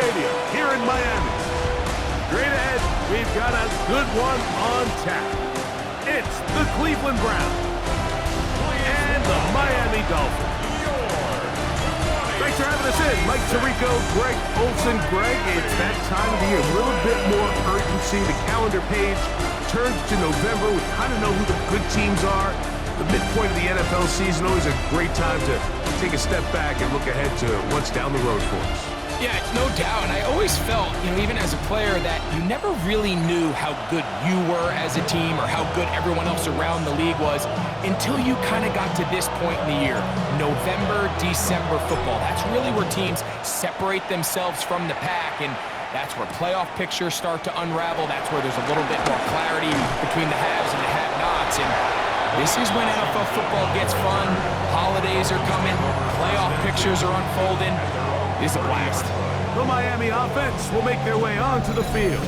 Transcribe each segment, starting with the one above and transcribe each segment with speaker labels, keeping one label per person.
Speaker 1: Stadium here in Miami. Straight ahead, we've got a good one on tap. It's the Cleveland Browns and the Miami Dolphins. Thanks for having us in. Mike Tirico, Greg Olsen. Greg, it's that time of the year. A little bit more urgency. The calendar page turns to November. We kind of know who the good teams are. The midpoint of the NFL season, always a great time to take a step back and look ahead to what's down the road for us.
Speaker 2: Yeah, no doubt. And I always felt, even as a player, that you never really knew how good you were as a team or how good everyone else around the league was until you kind of got to this point in the year. November, December football. That's really where teams separate themselves from the pack, and that's where playoff pictures start to unravel. That's where there's a little bit more clarity between the haves and the have-nots. And this is when NFL football gets fun. Holidays are coming. Playoff pictures are unfolding. It's a blast.
Speaker 1: The Miami offense will make their way onto the field.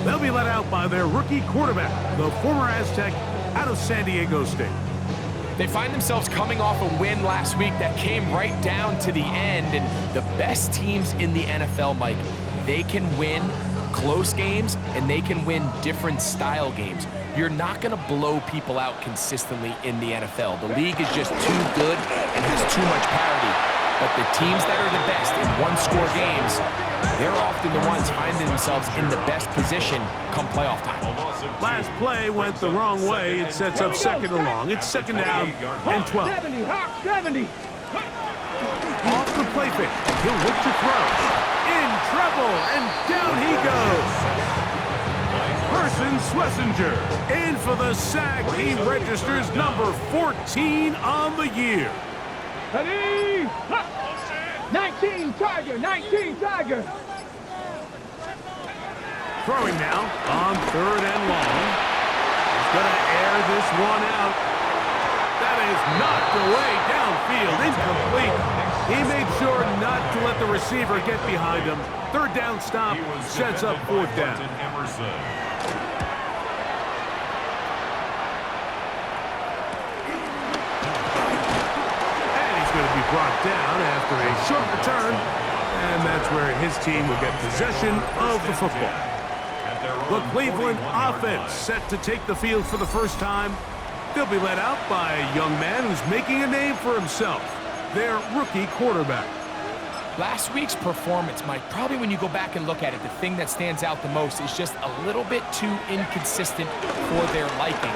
Speaker 1: They'll be led out by their rookie quarterback, the former Aztec out of San Diego State.
Speaker 2: They find themselves coming off a win last week that came right down to the end. And the best teams in the NFL, Mike, they can win close games and they can win different style games. You're not going to blow people out consistently in the NFL. The league is just too good and has too much parity. But the teams that are the best in one-score games, they're often the ones finding themselves in the best position come playoff time.
Speaker 1: Last play went the wrong way. It sets up second and long. It's second down and 12.
Speaker 3: 70.
Speaker 1: Off the play fake. He'll look to throw. In trouble, and down he goes. Carson Schlesinger in for the sack. He registers number 14 on the year.
Speaker 3: Ready? 19 Tiger.
Speaker 1: Throwing now on third and long. He's going to air this one out. That is knocked away downfield, incomplete. He made sure not to let the receiver get behind him. Third down stop sets up fourth down. Brought down after a short return, and that's where his team will get possession of the football. The Cleveland offense set to take the field for the first time. They'll be led out by a young man who's making a name for himself, their rookie quarterback.
Speaker 2: Last week's performance, Mike, probably when you go back and look at it, the thing that stands out the most is just a little bit too inconsistent for their liking.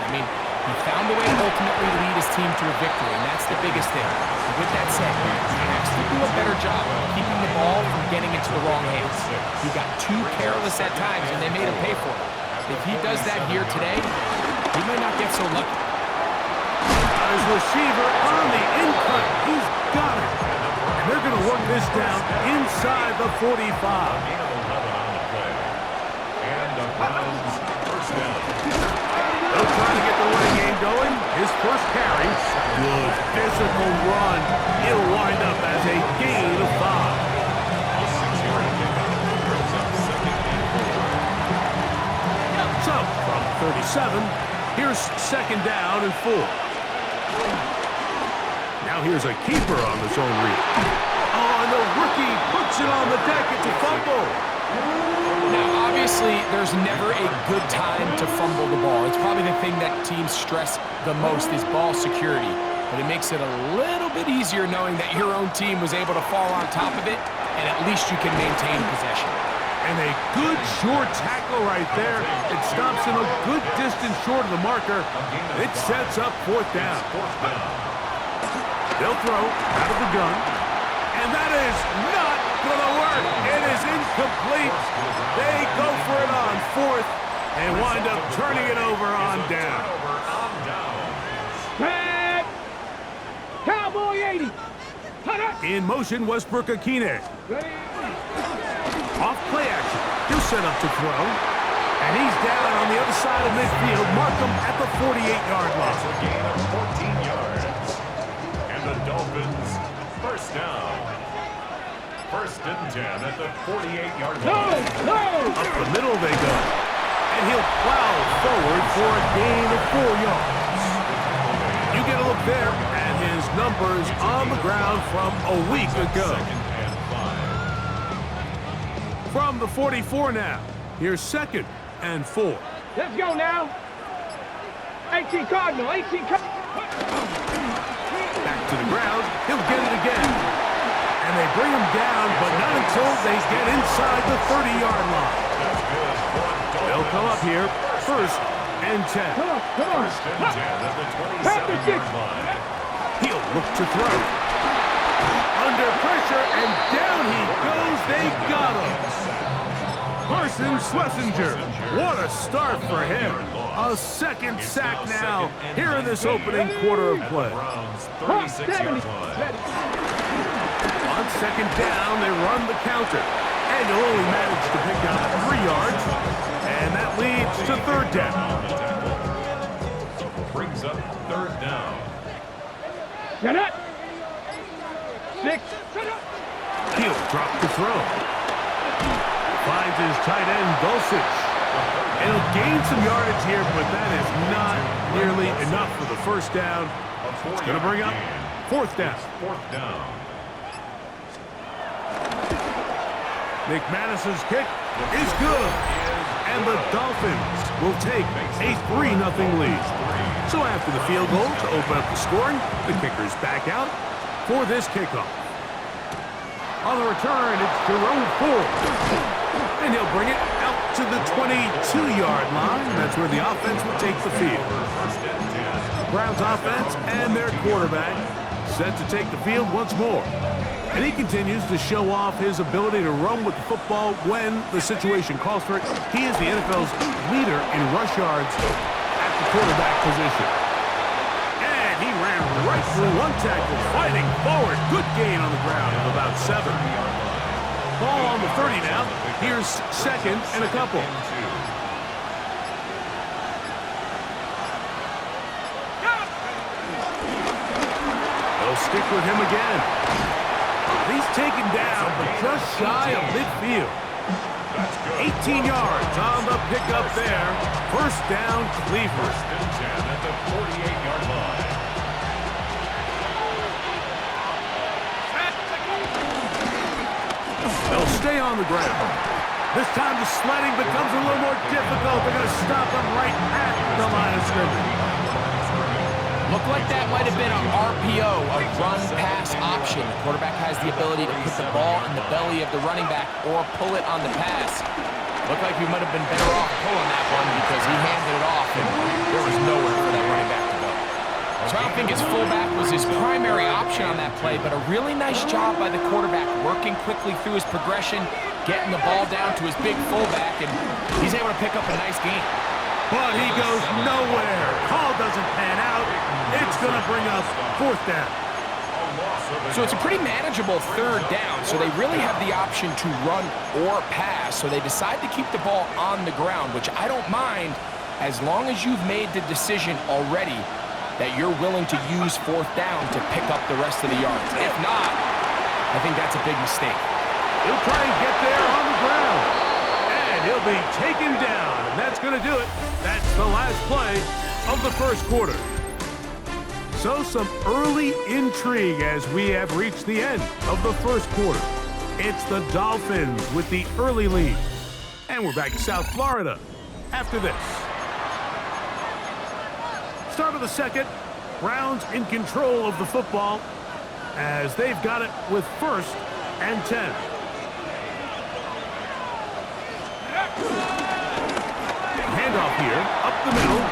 Speaker 2: He found a way to ultimately lead his team to a victory, and that's the biggest thing. With that said, he has to do a better job of keeping the ball from getting into the wrong hands. He got too careless at times, and they made him pay for it. If he does that here today, he might not get so lucky.
Speaker 1: His receiver on the in-cut. He's got it. And they're going to work this down inside the 45. They'll try to get the running game going. His first carry. Good physical run. It'll wind up as a gain of 5. So, from 37, here's second down and 4. Now here's a keeper on the zone read. Oh, and the rookie puts it on the deck. It's a fumble.
Speaker 2: Now, obviously, there's never a good time to fumble the ball. It's probably the thing that teams stress the most is ball security. But it makes it a little bit easier knowing that your own team was able to fall on top of it, and at least you can maintain possession.
Speaker 1: And a good short tackle right there. It stops him a good distance short of the marker. It sets up fourth down. They'll throw out of the gun. And that is not going to work. It is incomplete. They go for it on fourth and wind up turning it over on down.
Speaker 3: Tag! Cowboy 80.
Speaker 1: In motion, Westbrook-Akine. Off play action. He'll set up to throw. And he's down on the other side of midfield. Mark him at the 48-yard line.
Speaker 4: A gain of 14 yards. And the Dolphins, first down. First and 10 at the 48-yard line.
Speaker 3: No!
Speaker 1: Up the middle they go. And he'll plow forward for a gain of 4 yards. You get a look there at his numbers on the ground from a week ago. From the 44 now. Here's 2nd and 4.
Speaker 3: Let's go now. 18 Cardinal, 18 Cardinal.
Speaker 1: Back to the ground. He'll get it again. And they bring him down, but not until they get inside the 30-yard line. They'll come up here. 1st and 10.
Speaker 3: Come on, come on.
Speaker 4: First and 10 at the 27-yard line.
Speaker 1: He'll look to throw. Under pressure, and down he goes. They got him. Carson Schlesinger. What a start for him. A 2nd sack now here in this opening quarter of play.
Speaker 3: Hot 70.
Speaker 1: On 2nd down, they run the counter. And he'll only manage to pick up 3 yards. And that leads to 3rd down.
Speaker 4: Brings up 3rd down.
Speaker 3: Shut up. 6.
Speaker 1: He'll drop the throw. Finds his tight end, Dulcich. And he'll gain some yardage here, but that is not nearly enough for the 1st down. It's going to bring up 4th down.
Speaker 4: 4th down.
Speaker 1: McManus's kick is good. And the Dolphins will take a 3-0 lead. So after the field goal to open up the scoring, the kicker's back out for this kickoff. On the return, it's Jerome Ford. And he'll bring it out to the 22-yard line. That's where the offense will take the field. Browns offense and their quarterback set to take the field once more. And he continues to show off his ability to run with the football when the situation calls for it. He is the NFL's leader in rush yards at the quarterback position. And he ran right through one tackle, fighting forward. Good gain on the ground of about 7. Ball on the 30 now. Here's 2nd and a couple. They'll stick with him again. He's taken down, but just shy of midfield. 18 yards on the pickup there. 1st down, Cleveland.
Speaker 4: 1st and 10 at the 48-yard line.
Speaker 1: They'll stay on the ground. This time the sledding becomes a little more difficult. They're going to stop him right at the line of scrimmage.
Speaker 2: Looked like that might have been an RPO, a run-pass option. The quarterback has the ability to put the ball in the belly of the running back or pull it on the pass. Looked like we might have been better off pulling that one because he handed it off and there was nowhere for that running back to go. So I don't think his fullback was his primary option on that play, but a really nice job by the quarterback working quickly through his progression, getting the ball down to his big fullback, and he's able to pick up a nice gain.
Speaker 1: But he goes nowhere. Call doesn't pan out. It's going to bring us 4th down.
Speaker 2: So it's a pretty manageable 3rd down, so they really have the option to run or pass, so they decide to keep the ball on the ground, which I don't mind as long as you've made the decision already that you're willing to use 4th down to pick up the rest of the yards. If not, I think that's a big mistake.
Speaker 1: He'll try and get there on the ground. And he'll be taken down. And that's going to do it. That's the last play of the 1st quarter. So some early intrigue as we have reached the end of the 1st quarter. It's the Dolphins with the early lead. And we're back to South Florida after this. Start of the 2nd. Browns in control of the football as they've got it with 1st and 10. Handoff here, up the middle.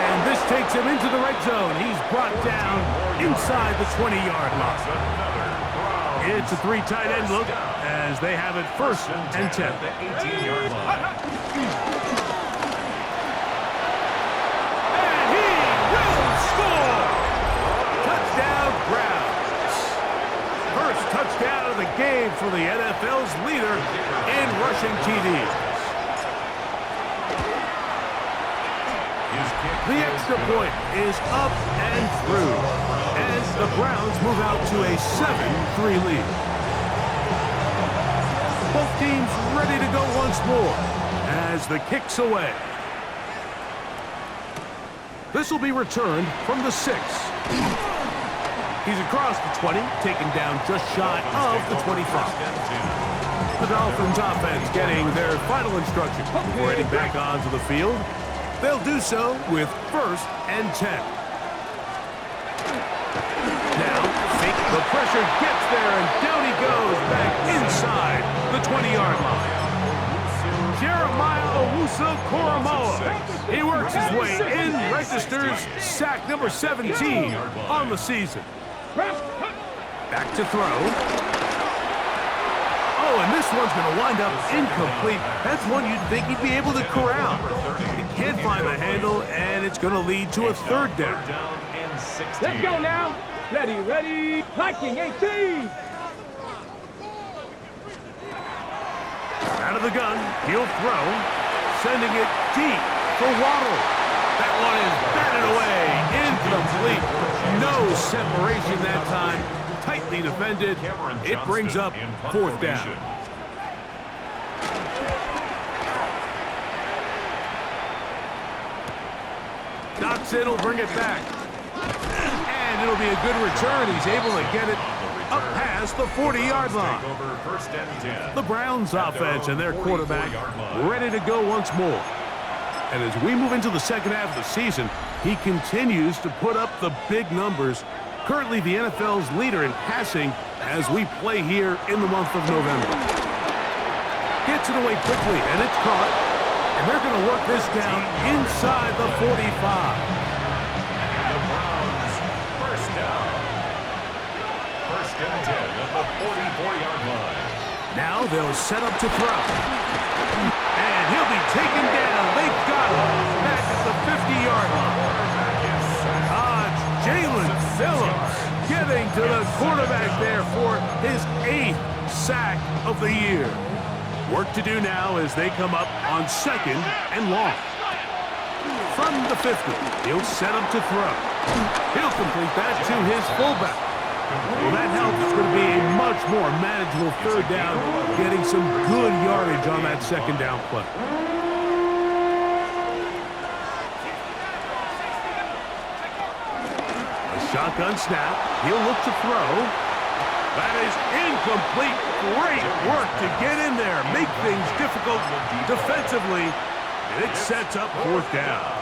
Speaker 1: And this takes him into the red zone. He's brought down inside the 20-yard line. It's a 3 tight end look as they have it 1st and 10.
Speaker 4: The 18-yard line.
Speaker 1: And he will score! Touchdown, Browns. 1st touchdown of the game for the NFL's leader in rushing TDs. The extra point is up and through, and the Browns move out to a 7-3 lead. Both teams ready to go once more as the kick's away. This will be returned from the 6. He's across the 20, taken down just shy of the 25. The Dolphins offense getting their final instruction before heading back onto the field. They'll do so with 1st and 10. Now, fake the pressure gets there, and down he goes back inside the 20-yard line. Jeremiah Owusu-Koramoah. He works his way in, registers sack number 17 on the season. Back to throw. Oh, and this one's going to wind up incomplete. That's one you'd think he'd be able to corral. He can't find the handle, and it's going to lead to a 3rd down.
Speaker 3: Let's go now. Ready. Viking 18.
Speaker 1: Out of the gun, he'll throw, sending it deep for Waddle. That one is batted away, incomplete. No separation that time, tightly defended. It brings up 4th down. Dotson will bring it back. And it'll be a good return. He's able to get it up past the 40-yard line. The Browns offense and their quarterback ready to go once more. And as we move into the second half of the season, he continues to put up the big numbers. Currently the NFL's leader in passing as we play here in the month of November. Gets it away quickly, and it's caught. And they're going to work this down inside the 45.
Speaker 4: The 44-yard line.
Speaker 1: Now they'll set up to throw. And he'll be taken down. They've got him back at the 50-yard line. Jalen Phillips getting to the quarterback there for his 8th sack of the year. Work to do now as they come up on 2nd and long. From the 50, he'll set up to throw. He'll complete that to his fullback. Well, that helps. It's going to be a much more manageable 3rd down, getting some good yardage on that 2nd down play. A shotgun snap. He'll look to throw. That is incomplete. Great work to get in there, make things difficult defensively, and it sets up 4th down.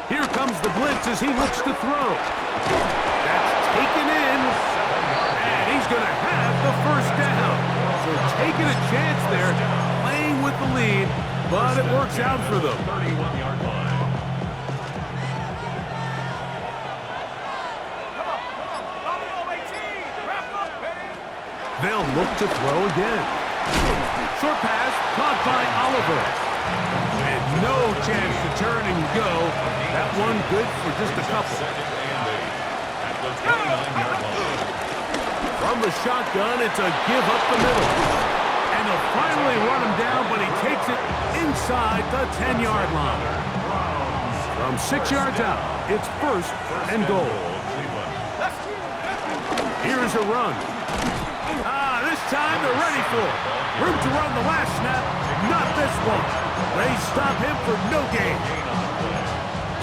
Speaker 1: Here comes the blitz as he looks to throw. That's taken in, and he's going to have the 1st down. So taking a chance there, playing with the lead, but it works out for them.
Speaker 4: 31-yard line.
Speaker 1: They'll look to throw again. Short pass caught by Oliver. And no chance to turn and go. That one good for just a couple. From the shotgun, it's a give up the middle. And they'll finally run him down, but he takes it inside the 10-yard line. From 6 yards out, it's 1st and goal. Here's a run. This time they're ready for it. Room to run the last snap, not this one. They stop him for no gain.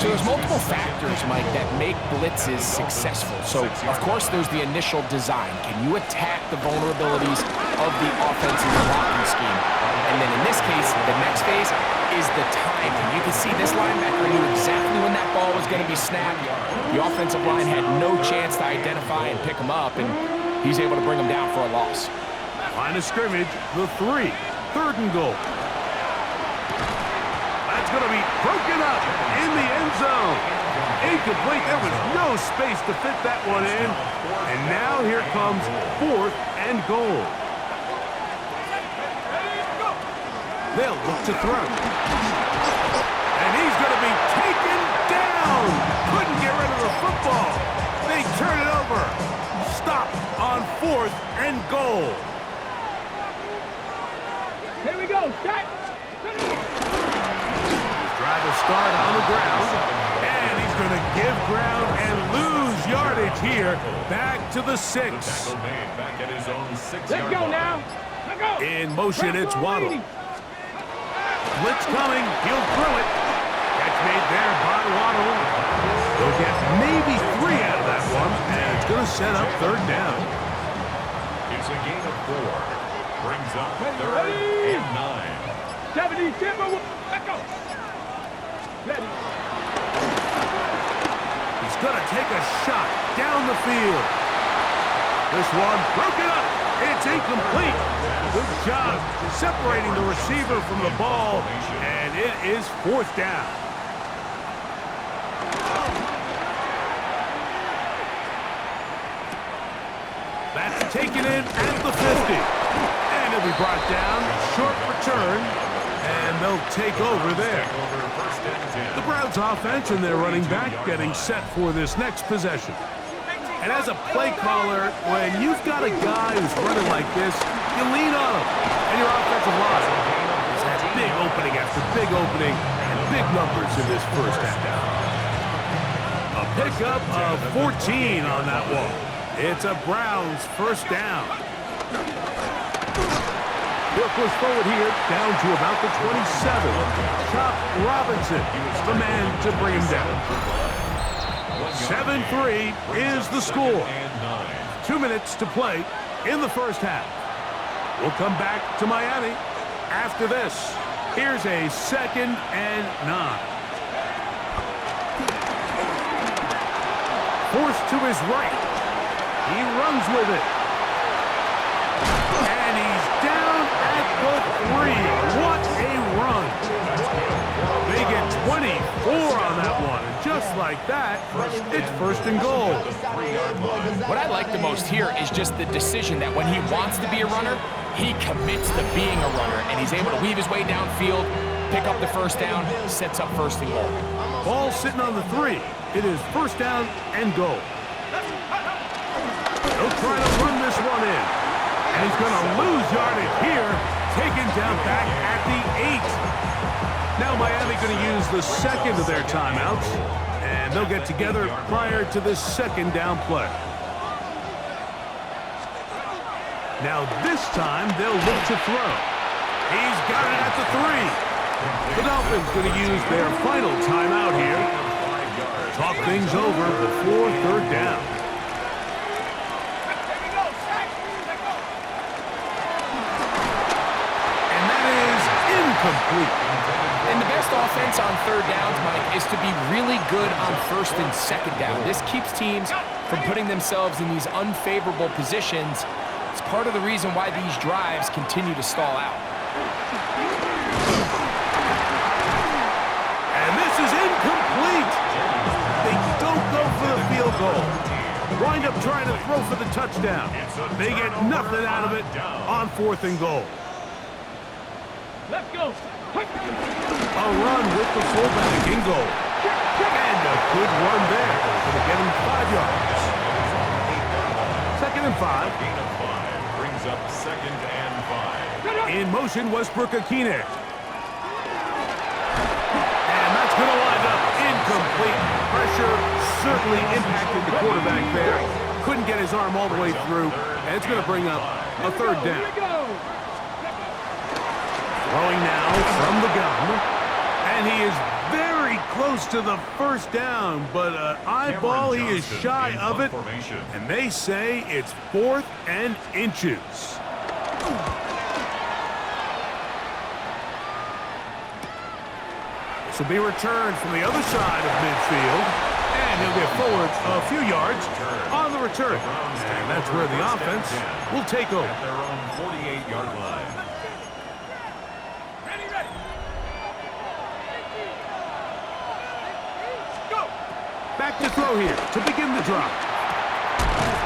Speaker 2: So there's multiple factors, Mike, that make blitzes successful. So, of course, there's the initial design. Can you attack the vulnerabilities of the offensive blocking scheme? And then in this case, the next phase is the timing. You can see this linebacker knew exactly when that ball was going to be snapped. The offensive line had no chance to identify and pick him up, and he's able to bring him down for a loss.
Speaker 1: Line of scrimmage, the 3, 3rd and goal. That's going to be broken up in the end zone. Incomplete. There was no space to fit that one in. And now here comes 4th and goal. They'll look to throw. And he's going to be taken down. Couldn't get rid of the football. They turn it over. Stop on 4th and goal.
Speaker 3: Here we go. Shot.
Speaker 1: Drive will start on the ground. And he's going to give ground and lose yardage here. Back to the 6.
Speaker 4: Tackle made back at his own 6-yard
Speaker 3: Let's go
Speaker 4: line.
Speaker 3: now. Let's go.
Speaker 1: In motion, it's Waddle. Blitz coming. He'll throw it. Catch made there by Waddle. They'll get maybe 3 out of that one. And it's going to set up third down.
Speaker 4: It's a gain of 4. Brings up 3rd and 9.
Speaker 3: 70, Timber, let go. Ready.
Speaker 1: He's going to take a shot down the field. This one broken up. It's incomplete. Good job separating the receiver from the ball, and it is 4th down. That's taken in at the 50. And he'll be brought down. Short return. And they'll take over there. The Browns offense and their running back getting set for this next possession. And as a play caller, when you've got a guy who's running like this, you lean on him. And your offensive line has had big opening after big opening and big numbers in this first half. A pickup of 14 on that one. It's a Browns first down. He'll push forward here, down to about the 27. Chop Robinson, the man to bring him down. 7-3 is the score. 2 minutes to play in the first half. We'll come back to Miami after this. Here's a 2nd and 9. Forced to his right. He runs with it. And he's down at the 3. What a run. They get 24 on that one. And just like that, it's 1st and goal.
Speaker 2: What I like the most here is just the decision that when he wants to be a runner, he commits to being a runner, and he's able to weave his way downfield, pick up the first down, sets up 1st and goal.
Speaker 1: Ball sitting on the 3. It is 1st down and goal. He'll try to run this one in. And he's going to lose yardage here, taken down back at the 8. Now Miami going to use the 2nd of their timeouts, and they'll get together prior to this 2nd down play. Now this time they'll look to throw. He's got it at the 3. The Dolphins going to use their final timeout here. Talk things over before 3rd down. Complete.
Speaker 2: And the best offense on 3rd downs, Mike, is to be really good on 1st and 2nd down. This keeps teams from putting themselves in these unfavorable positions. It's part of the reason why these drives continue to stall out.
Speaker 1: And this is incomplete. They don't go for the field goal. Wind up trying to throw for the touchdown. They get nothing out of it on 4th and goal.
Speaker 3: Let's go.
Speaker 1: A run with the fullback in goal. And a good run there. Going to get him 5 yards. 2nd and 5.
Speaker 4: Gain of 5 brings up 2nd and 5.
Speaker 1: In motion, Westbrook-Akine. And that's going to wind up incomplete. Pressure certainly impacted the quarterback there. Couldn't get his arm all the way through. And it's going to bring up a 3rd down. Throwing now from the gun. And he is very close to the 1st down, but eyeball, he is shy of it. And they say it's 4th and inches. This will be returned from the other side of midfield. And he'll get forward a few yards on the return. And that's where the offense will take over.
Speaker 4: At their own 48-yard line.
Speaker 1: Back to throw here to begin the drop.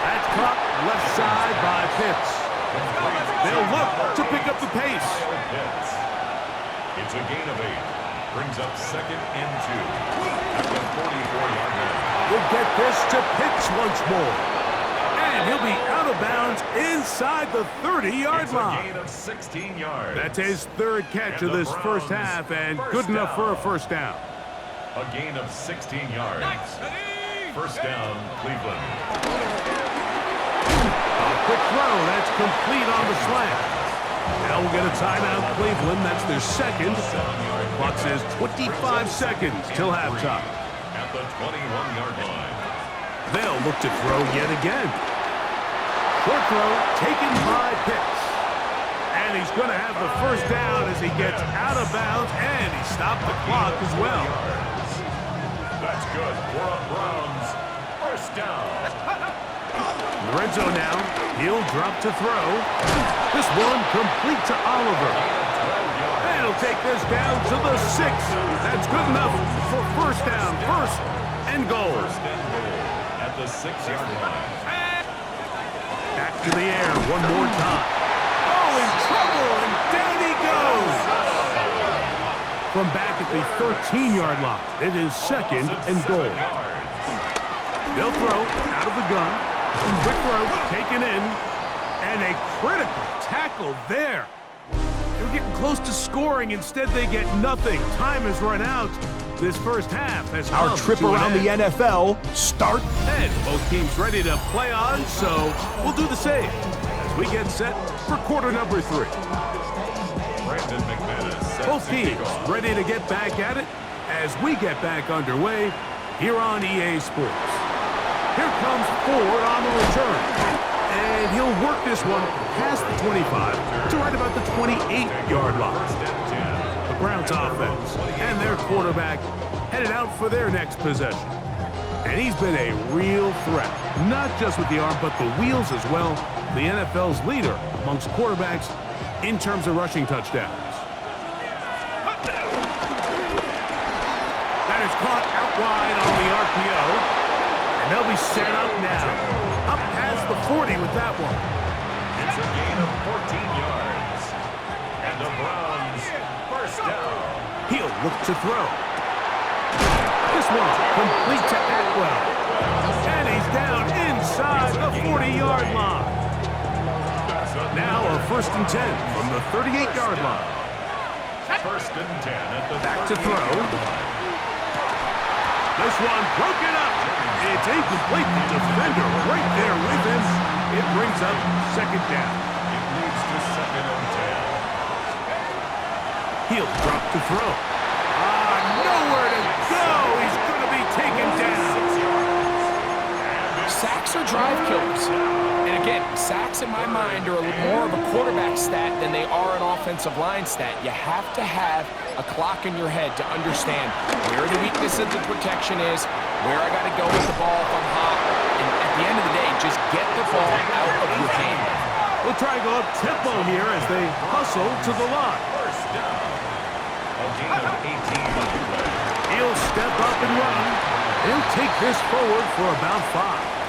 Speaker 1: That's caught left side by Pitts. They'll look to pick up the pace.
Speaker 4: It's a gain of 8. Brings up 2nd and 2. At the 44-yard line.
Speaker 1: We'll get this to Pitts once more. And he'll be out of bounds inside the 30-yard line.
Speaker 4: It's a gain of 16 yards.
Speaker 1: That's his 3rd catch of this first half, and good enough for a 1st down.
Speaker 4: A gain of 16 yards. 1st down, Cleveland.
Speaker 1: A quick throw. That's complete on the slant. Now we'll get a timeout, Cleveland. That's their 2nd. Clock says 25 seconds till halftime.
Speaker 4: At the 21-yard line.
Speaker 1: They'll look to throw yet again. Short throw taken by Pitts. And he's going to have the first down as he gets out of bounds, and he stopped the clock as well.
Speaker 4: That's good for a Browns first down.
Speaker 1: In the red zone now, he'll drop to throw. This one complete to Oliver. And he'll take this down to the 6. That's good enough for first down, first and goal.
Speaker 4: First and goal at the 6-yard line.
Speaker 1: Back to the air one more time. Oh, in trouble, and down he goes. From back at the 13-yard line, it is second and goal. They'll throw out of the gun. Quick throw taken in. And a critical tackle there. They were getting close to scoring. Instead, they get nothing. Time has run out. This first half has
Speaker 5: Our
Speaker 1: come
Speaker 5: trip
Speaker 1: to an
Speaker 5: around the
Speaker 1: end.
Speaker 5: NFL start.
Speaker 1: And both teams ready to play on, so we'll do the same as we get set for quarter number 3.
Speaker 4: Brandon McManus sets
Speaker 1: Both
Speaker 4: the
Speaker 1: teams
Speaker 4: kickoff.
Speaker 1: ready to get back at it as we get back underway here on EA Sports. Here comes Ford on the return. And he'll work this one past the 25 to right about the 28-yard line.
Speaker 4: First and 10.
Speaker 1: The Browns offense and their quarterback headed out for their next possession. And he's been a real threat, not just with the arm, but the wheels as well. The NFL's leader amongst quarterbacks in terms of rushing touchdowns. That is caught out wide on the RPO. And they'll be set up now. Up past the 40 with that one.
Speaker 4: It's a gain of 14 yards. And the Browns first down.
Speaker 1: He'll look to throw. This one complete to Atwell. And he's down inside the 40-yard line. Now a first and 10 from the 38-yard line.
Speaker 4: First and 10 at the
Speaker 1: Back to throw. This one broken up. It's incomplete. The defender right there with him. It brings up second down.
Speaker 4: It leads to second and 10.
Speaker 1: He'll drop to throw. Nowhere to go. He's going to be taken down.
Speaker 2: Sacks are drive killers. And again, sacks in my mind are more of a quarterback stat than they are an offensive line stat. You have to have a clock in your head to understand where the weakness of the protection is, where I got to go with the ball if I'm hot. And at the end of the day, just get the ball out of your hand.
Speaker 1: We'll try and go up tempo here as they hustle to the line.
Speaker 4: First down. A gain of 18 on the play.
Speaker 1: He'll step up and run. He'll take this forward for about 5.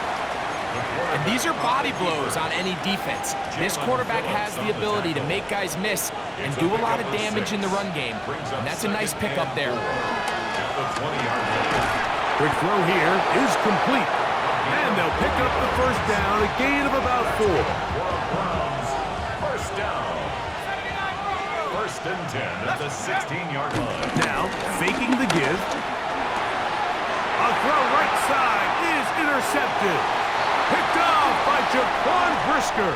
Speaker 2: And these are body blows on any defense. This quarterback has the ability to make guys miss and do a lot of damage in the run game. And that's a nice pickup there.
Speaker 4: At the 20-yard line.
Speaker 1: Quick throw here is complete. And they'll pick up the first down, a gain of about 4.
Speaker 4: For a Browns first down. First and 10 at the 16-yard line.
Speaker 1: Now, faking the give. A throw right side is intercepted. Picked off by Jaquan Brisker.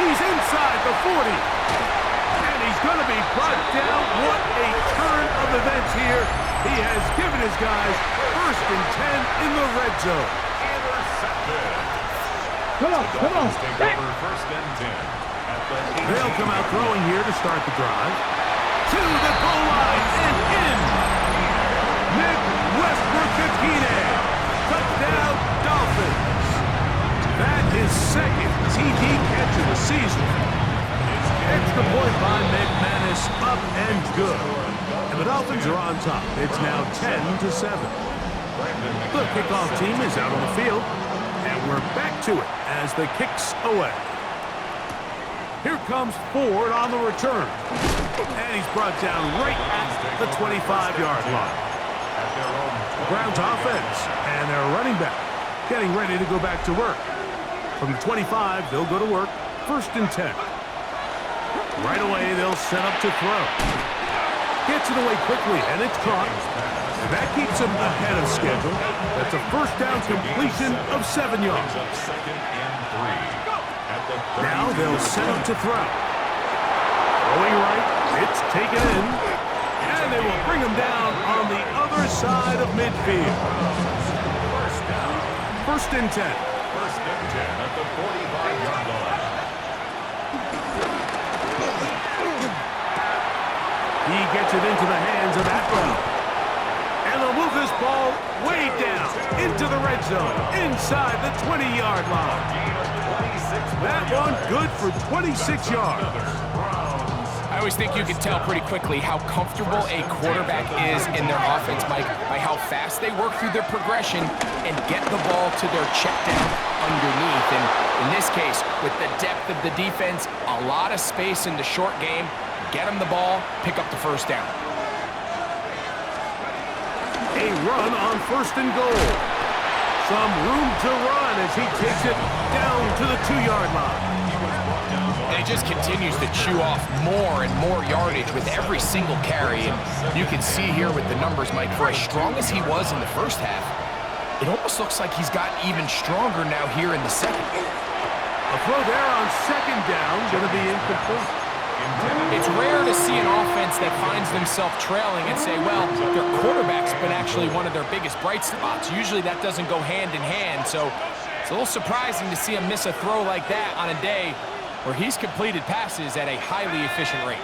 Speaker 1: He's inside the 40. And he's going to be brought down. What a turn of events here. He has given his guys first and 10 in the red zone.
Speaker 4: Intercepted.
Speaker 3: Come on, come on.
Speaker 4: Take
Speaker 3: Hey.
Speaker 4: over first and 10 at the 18.
Speaker 1: They'll come out throwing here to start the drive. To the goal line and in. Nick Westbrook-Akine. Touchdown, Dolphins. That is second TD catch of the season. Extra point by McManus, up and good. And the Dolphins are on top. It's now 10-7. The kickoff team is out on the field, and we're back to it as the kicks away. Here comes Ford on the return. And he's brought down right at the 25-yard line. The Browns offense and their running back getting ready to go back to work. From the 25, they'll go to work. First and 10. Right away, they'll set up to throw. Gets it away quickly, and it's caught. And that keeps him ahead of schedule. That's a first down completion of 7 yards.
Speaker 4: Second and 3 at the 30.
Speaker 1: Now they'll set up to throw. Throwing right, it's taken in. And they will bring him down on the other side of midfield.
Speaker 4: First down.
Speaker 1: first and 10.
Speaker 4: First and 10 at the 45-yard line.
Speaker 1: He gets it into the hands of Atwell. And they'll move this ball way down into the red zone, inside the 20-yard line. That one good for 26 yards.
Speaker 2: I always think you can tell pretty quickly how comfortable a quarterback is in their offense, Mike, by how fast they work through their progression and get the ball to their check down underneath. And in this case, with the depth of the defense, a lot of space in the short game, get them the ball, pick up the first down.
Speaker 1: A run on first and goal. Some room to run as he takes it down to the 2-yard line.
Speaker 2: And he just continues to chew off more and more yardage with every single carry. And you can see here with the numbers, Mike, for as strong as he was in the first half, it almost looks like he's gotten even stronger now here in the second.
Speaker 1: A throw there on second down, going to be incomplete.
Speaker 2: It's rare to see an offense that finds themselves trailing and say, well, their quarterback's been actually one of their biggest bright spots. Usually that doesn't go hand in hand, so it's a little surprising to see him miss a throw like that on a day where he's completed passes at a highly efficient rate.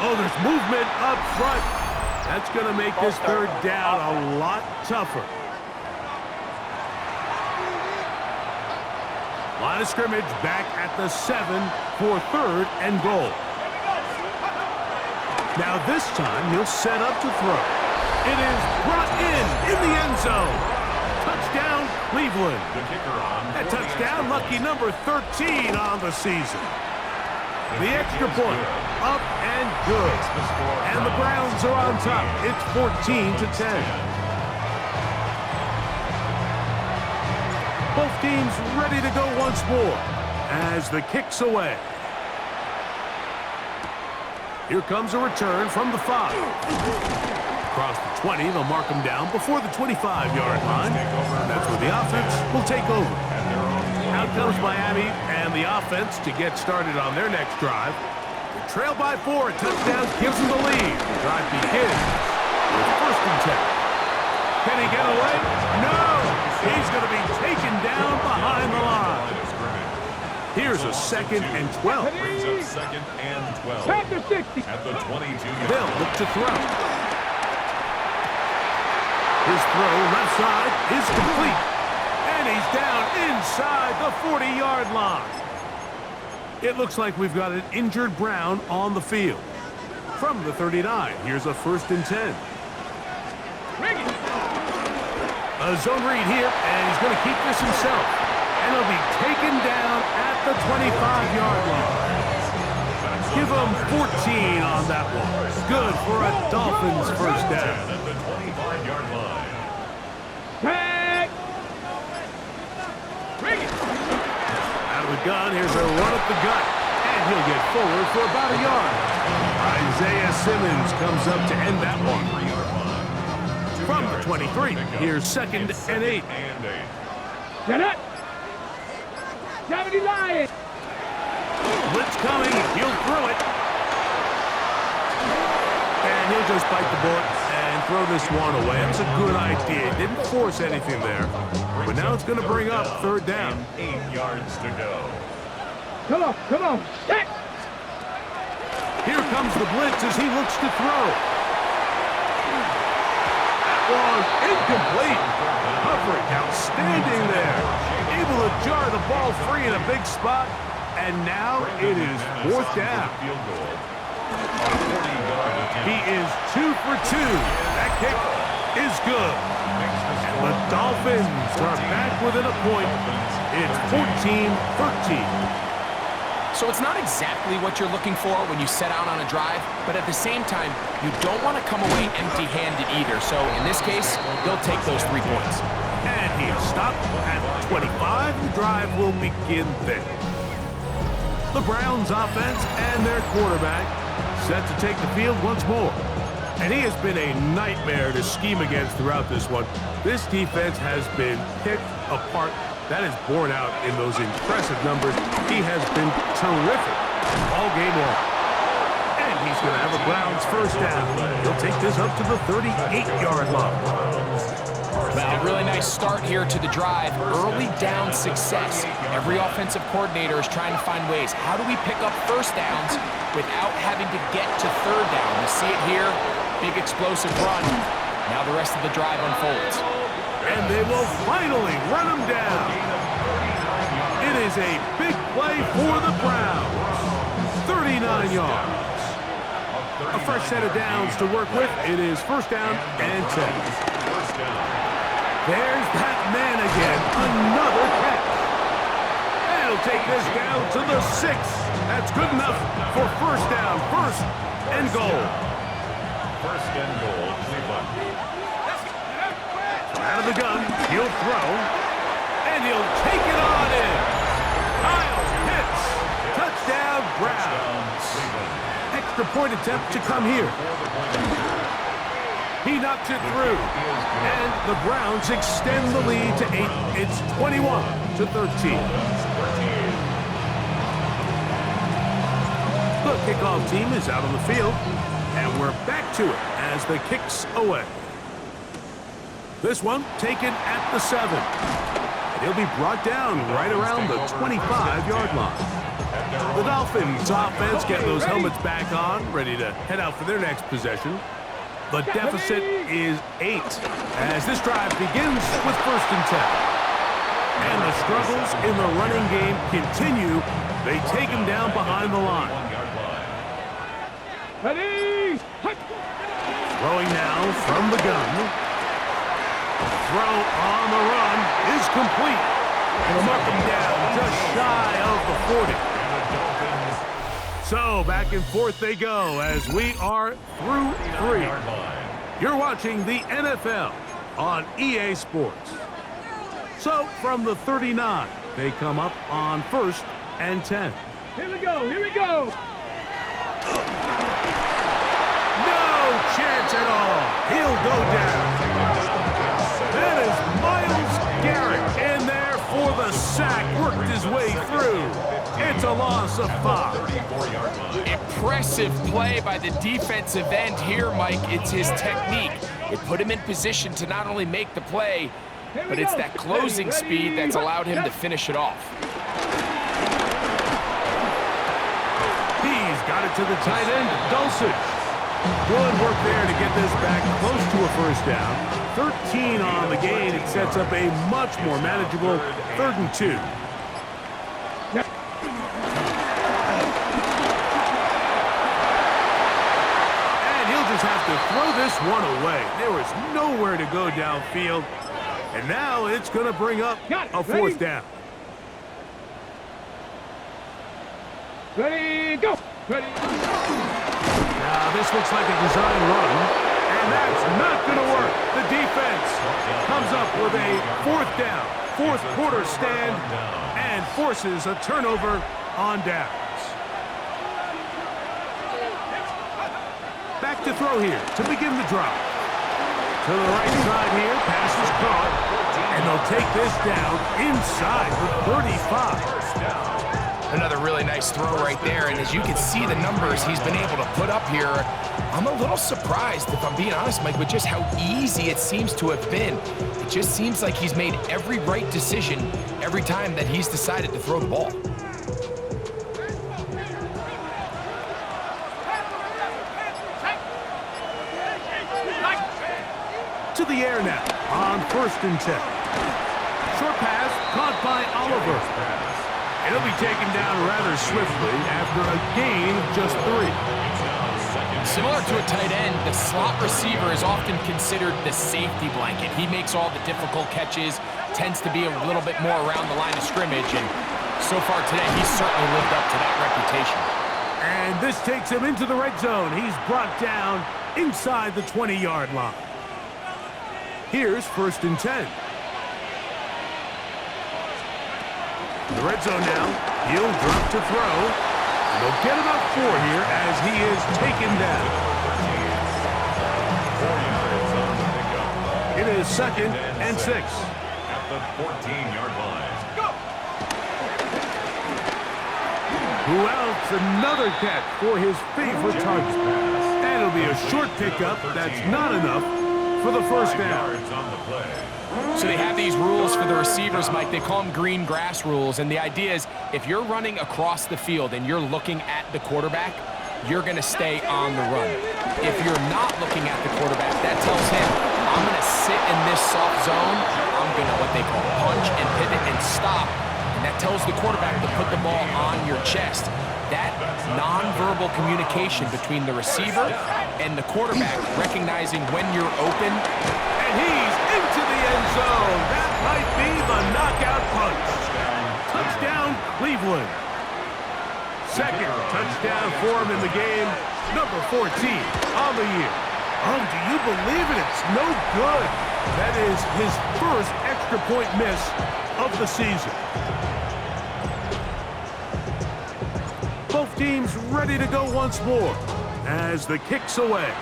Speaker 1: Oh, there's movement up front. That's going to make this third down a lot tougher. Line of scrimmage back at the 7 for third and goal. Now this time he'll set up to throw. It is brought in the end zone. Touchdown, Cleveland. That touchdown, lucky number 13 on the season. The extra point, up and good. And the Browns are on top. It's 14-10. Both teams ready to go once more as the kick's away. Here comes a return from the 5. Across the 20, they'll mark him down before the 25-yard line. That's where the offense will take over. Out comes Miami and the offense to get started on their next drive. They trail by 4. A touchdown gives them the lead. The drive begins with first and 10. Can he get away? No! He's going to be taken down behind the line. Here's a second and 12.
Speaker 4: Brings up second and 12.
Speaker 3: Back to 60.
Speaker 4: At the 22-yard
Speaker 1: They'll look to throw. His throw left side is complete. And he's down inside the 40-yard line. It looks like we've got an injured Brown on the field. From the 39, here's a first and 10. A zone read here, and he's going to keep this himself. And he'll be taken down at the 25-yard line. Give him 14 on that one. Good for a Dolphins first down.
Speaker 4: At the 25-yard line.
Speaker 3: Tag.
Speaker 1: Out of the gun, here's a run up the gut. And he'll get forward for about a yard. Isaiah Simmons comes up to end that one. From the 23, here's second and 8.
Speaker 3: Get it. 70 Lions.
Speaker 1: Blitz coming, he'll throw it. And he'll just bite the bullet and throw this one away. That's a good idea. Didn't force anything there. But now it's going to bring up third down.
Speaker 4: 8 yards to go.
Speaker 3: Come on. Set.
Speaker 1: Here comes the blitz as he looks to throw. One incomplete. Humphrey outstanding there. Able to jar the ball free in a big spot. And now it is fourth down. He is 2 for 2. That kick is good. And the Dolphins are back within a point. It's 14-13.
Speaker 2: So it's not exactly what you're looking for when you set out on a drive, but at the same time, you don't want to come away empty-handed either. So in this case, they'll take those 3 points.
Speaker 1: And he'll stop at 25. The drive will begin then. The Browns offense and their quarterback set to take the field once more. And he has been a nightmare to scheme against throughout this one. This defense has been picked apart. That is borne out in those impressive numbers. He has been terrific all game long. And he's going to have a Browns first down. He'll take this up to the 38-yard line.
Speaker 2: Well, really nice start here to the drive. Early down success. Every offensive coordinator is trying to find ways. How do we pick up first downs without having to get to third down? You see it here. Big explosive run. Now the rest of the drive unfolds.
Speaker 1: And they will finally run him down. It is a big play for the Browns. 39 yards. A fresh set of downs to work with. It is first down and 10. There's that man again. Another catch. And he'll take this down to the 6. That's good enough for first down. First and goal.
Speaker 4: First and goal, Cleveland.
Speaker 1: Out of the gun, he'll throw, and he'll take it on in. Kyle Pitts, touchdown Browns. Extra point attempt to come here. He knocks it through, and the Browns extend the lead to 8. It's 21-13. The kickoff team is out on the field, and we're back to it as the kick's away. This one taken at the 7. And he'll be brought down right around the 25-yard line. The Dolphins offense get those helmets back on, ready to head out for their next possession. The deficit is 8 as this drive begins with first and 10. And the struggles in the running game continue. They take him down behind the line.
Speaker 3: Ready?
Speaker 1: Throwing now from the gun. Throw on the run is complete. And mark him down just shy of the 40. So back and forth they go as we are through 3. You're watching the NFL on EA Sports. So from the 39, they come up on first and 10.
Speaker 3: Here we go, here we go.
Speaker 1: No chance at all. He'll go down. That is Myles Garrett in there for the sack. Worked his way through. It's a loss of 5.
Speaker 2: Impressive play by the defensive end here, Mike. It's his technique. It put him in position to not only make the play, but it's that closing speed that's allowed him to finish it off.
Speaker 1: He's got it to the tight end, Dulcich. Good work there to get this back close to a first down. 13 on the gain. It sets up a much more manageable 3rd and 2. And he'll just have to throw this one away. There was nowhere to go downfield. And now it's going to bring up a 4th down.
Speaker 3: Ready, go. Ready.
Speaker 1: Now this looks like a design run, and that's not going to work. The defense comes up with a 4th down, 4th quarter stand, and forces a turnover on downs. Back to throw here to begin the drive. To the right side here, pass is caught, and they'll take this down inside the 35.
Speaker 2: Another really nice throw right there, and as you can see the numbers he's been able to put up here, I'm a little surprised, if I'm being honest, Mike, with just how easy it seems to have been. It just seems like he's made every right decision every time that he's decided to throw the ball.
Speaker 1: To the air now on 1st and 10. Short pass caught by Oliver. It'll be taken down rather swiftly after a gain of just 3.
Speaker 2: Similar to a tight end, the slot receiver is often considered the safety blanket. He makes all the difficult catches, tends to be a little bit more around the line of scrimmage, and so far today, he's certainly lived up to that reputation.
Speaker 1: And this takes him into the red zone. He's brought down inside the 20-yard line. Here's 1st and 10. The red zone now. He'll drop to throw. And they'll get about 4 here as he is taken down.
Speaker 4: 4 yards on the pickup.
Speaker 1: It is 2nd and 6.
Speaker 4: At the 14-yard line. Go!
Speaker 1: Who else? Another catch for his favorite target. And it'll be a short pickup. That's not enough for the first down.
Speaker 4: Yards on the play.
Speaker 2: So they have these rules for the receivers, Mike. They call them green grass rules. And the idea is if you're running across the field and you're looking at the quarterback, you're going to stay on the run. If you're not looking at the quarterback, that tells him, I'm going to sit in this soft zone. I'm going to what they call punch and pivot and stop. And that tells the quarterback to put the ball on your chest. That nonverbal communication between the receiver and the quarterback, recognizing when you're open.
Speaker 1: And he's into the end zone. That might be the knockout punch. Touchdown, Cleveland. Second touchdown for him in the game. Number 14 on the year. Oh, do you believe it? It's no good. That is his first extra point miss of the season. Both teams ready to go once more as the kick's away.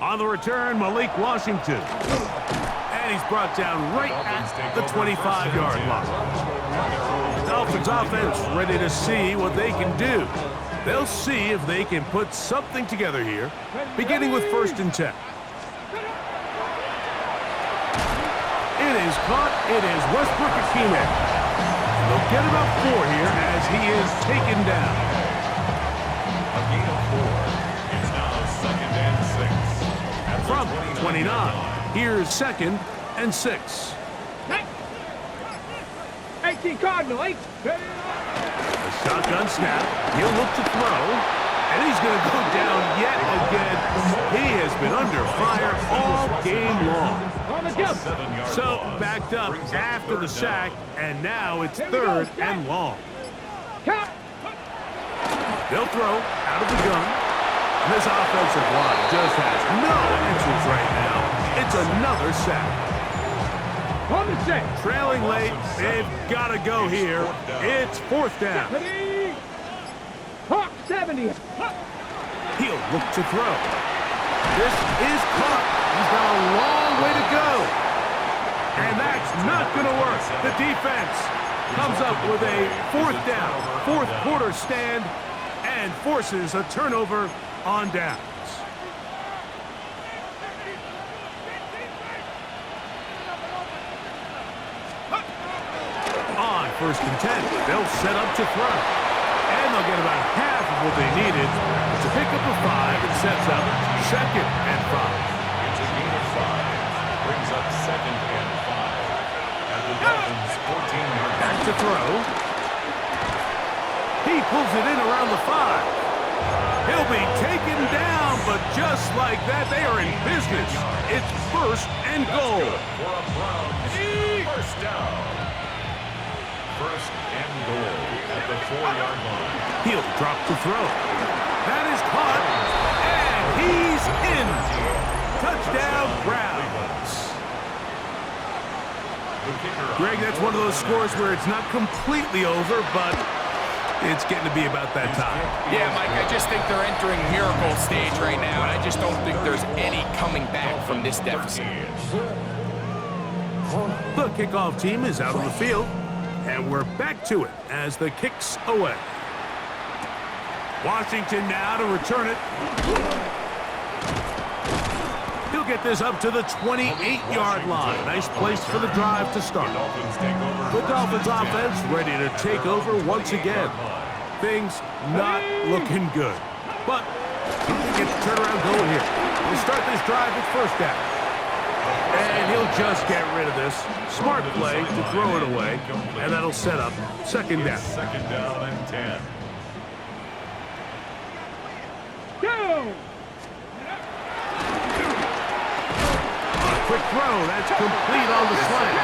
Speaker 1: On the return, Malik Washington. And he's brought down right at the 25-yard line. Dolphins offense ready to see what they can do. They'll see if they can put something together here, beginning with 1st and 10. It is caught. It is Westbrook-Ikhine. They'll get about 4 here as he is taken down.
Speaker 4: A gain of 4. It's now 2nd and 6.
Speaker 1: From 29, here's 2nd and 6.
Speaker 3: 18 Cardinal, 8.
Speaker 1: A shotgun snap. He'll look to throw. And he's going to go down yet again. He has been under fire all game long. So backed up after the sack, and now it's 3rd and long. They'll throw out of the gun. This offensive line just has no answers right now. It's another sack. Trailing late, they've got to go here. It's 4th down.
Speaker 3: Hawk 70.
Speaker 1: He'll look to throw. This is caught. He's got a long way to go. And that's not going to work. The defense comes up with a 4th down, 4th quarter stand, and forces a turnover on downs. On 1st and 10, they'll set up to throw. And they'll get about half of what they needed. It's a pickup of 5 and sets up 2nd and 5.
Speaker 4: It's a gain of 5. Brings up 2nd and 5. At the Dolphins' 14-yard line.
Speaker 1: Back to throw. He pulls it in around the 5. He'll be taken down, but just like that, they are in business. It's 1st and goal.
Speaker 4: For a Browns 1st down. 1st and goal at the 4-yard line.
Speaker 1: He'll drop to throw. That is caught, and he's in. Touchdown, Browns. Greg, that's one of those scores where it's not completely over, but it's getting to be about that time.
Speaker 2: Yeah, Mike, I just think they're entering miracle stage right now, and I just don't think there's any coming back from this deficit.
Speaker 1: The kickoff team is out on the field, and we're back to it as the kick's away. Washington now to return it. He'll get this up to the 28-yard line. Nice place for the drive to start. The Dolphins offense ready to take over once again. Things not looking good. But he gets the turnaround going here. We'll start this drive with 1st down. And he'll just get rid of this. Smart play to throw it away. And that'll set up 2nd down.
Speaker 4: 2nd down and 10.
Speaker 3: Go!
Speaker 1: Quick throw, that's complete on the slant.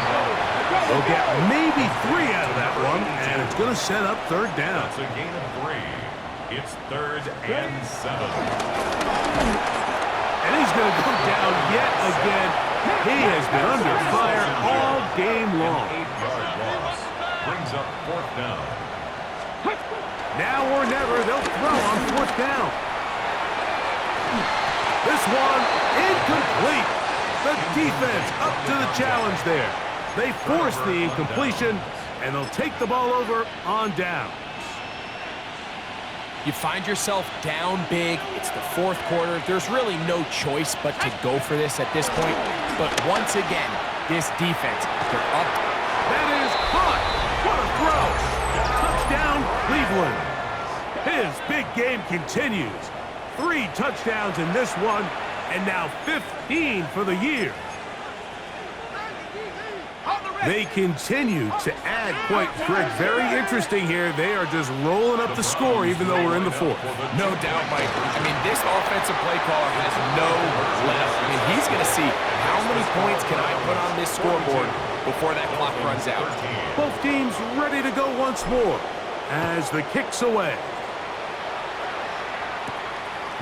Speaker 1: They'll get maybe 3 out of that one, and it's going to set up 3rd down.
Speaker 4: That's a gain of 3. It's 3rd and 7.
Speaker 1: And he's going to go down yet again. He has been under fire all game long.
Speaker 4: 8-yard loss. Brings up 4th down.
Speaker 1: Now or never, they'll throw on 4th down. This one, incomplete. The defense up to the challenge there. They force the incompletion, and they'll take the ball over on downs.
Speaker 2: You find yourself down big. It's the fourth quarter. There's really no choice but to go for this at this point. But once again, this defense, they're up.
Speaker 1: That is caught. What a throw. Touchdown, Cleveland. His big game continues. 3 touchdowns in this one, and now 15 for the year. They continue to add quite, Greg, very interesting here. They are just rolling up the score even though we're in the fourth.
Speaker 2: No doubt, Mike. I mean, this offensive play caller has no left. I mean, he's going to see how many points can I put on this scoreboard before that clock runs out.
Speaker 1: Both teams ready to go once more as the kick's away.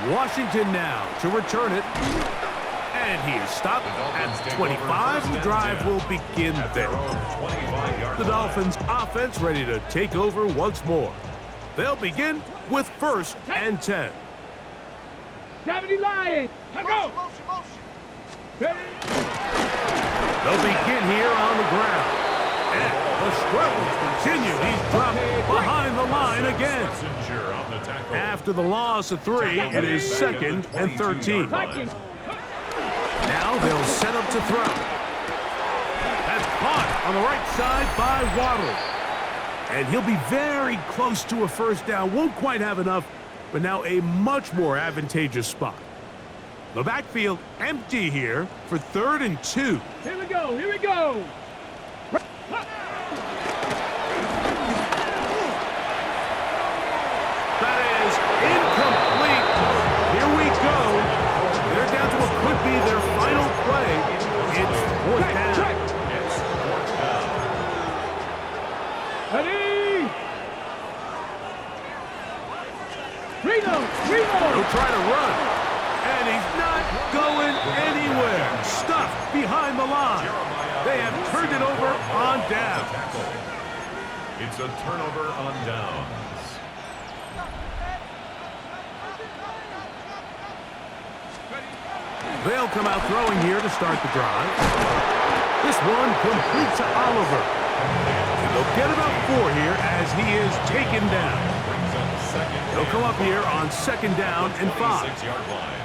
Speaker 1: Washington now to return it. And he is stopped at 25. The drive will begin there. The Dolphins offense ready to take over once more. They'll begin with 1st and 10.
Speaker 3: 70 Lions. Go.
Speaker 1: They'll begin here on the ground. And the struggles continue. He's dropped behind the line again. After the loss of 3, it is 2nd and 13. Now they'll set up to throw. That's caught on the right side by Waddle. And he'll be very close to a first down. Won't quite have enough, but now a much more advantageous spot. The backfield empty here for 3rd and 2.
Speaker 3: Here we go. Here we go.
Speaker 1: That is incomplete. Here we go. They're down to what could be their final play. It's 4th down.
Speaker 4: It's 4th down.
Speaker 3: Ready. Reno.
Speaker 1: He'll try to run. And he's not going anywhere. Stuffed behind the line. They have turned it over on down.
Speaker 4: It's a turnover on downs.
Speaker 1: They'll come out throwing here to start the drive. This one complete to Oliver. And they'll get about 4 here as he is taken down. They'll come up here on 2nd down and 5.
Speaker 4: 6-yard line.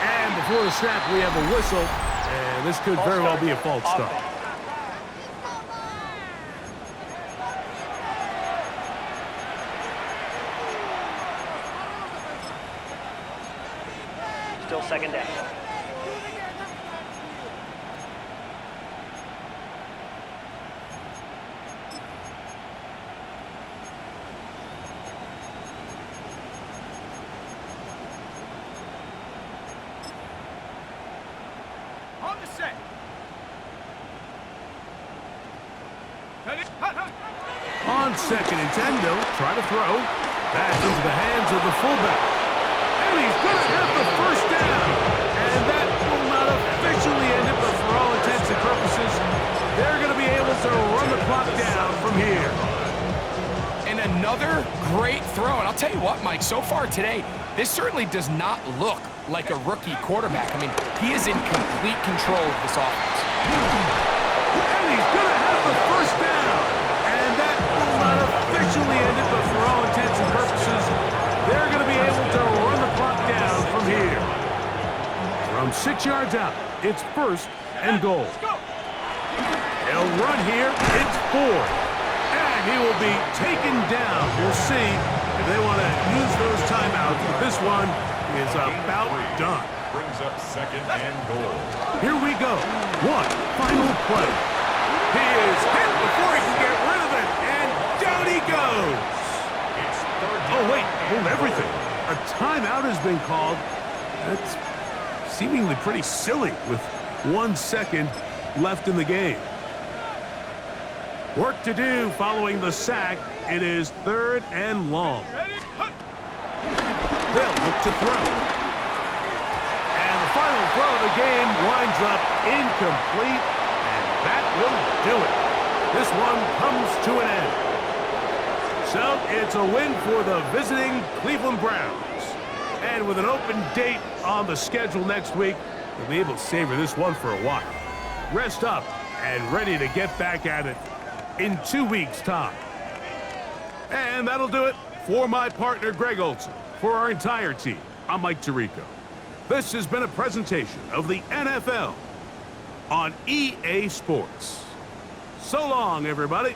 Speaker 1: And before the snap, we have a whistle. And this could very well be a false start.
Speaker 5: Still 2nd down.
Speaker 3: On the set.
Speaker 1: On 2nd and 10, they'll try to throw. That's into the hands of the fullback. And he's going to have the first down. And that will not officially end it, but for all intents and purposes, they're going to be able to run the clock down from here.
Speaker 2: And another great throw. And I'll tell you what, Mike, so far today, this certainly does not look like a rookie quarterback. I mean, he is in complete control of this offense.
Speaker 1: And he's going to have the first down. And that will not officially end it, but for all intents and purposes, they're going to be able to run the clock down from here. From 6 yards out, it's 1st and goal. They'll run here. It's 4. And he will be taken down. We'll see if they want to use those timeouts. But this one is about done.
Speaker 4: Brings up 2nd and goal.
Speaker 1: Here we go. One final play. He is hit before he can get rid of it. And down he goes.
Speaker 4: It's 3rd down.
Speaker 1: Oh, wait. Hold everything. A timeout has been called. That's seemingly pretty silly with 1 second left in the game. Work to do following the sack. It is 3rd and long. They'll look to throw. And the final throw of the game winds up incomplete. And that will do it. This one comes to an end. So it's a win for the visiting Cleveland Browns. And with an open date on the schedule next week, they'll be able to savor this one for a while. Rest up and ready to get back at it in 2 weeks' time. And that'll do it for my partner, Greg Olson. For our entire team, I'm Mike Tirico. This has been a presentation of the NFL on EA Sports. So long, everybody.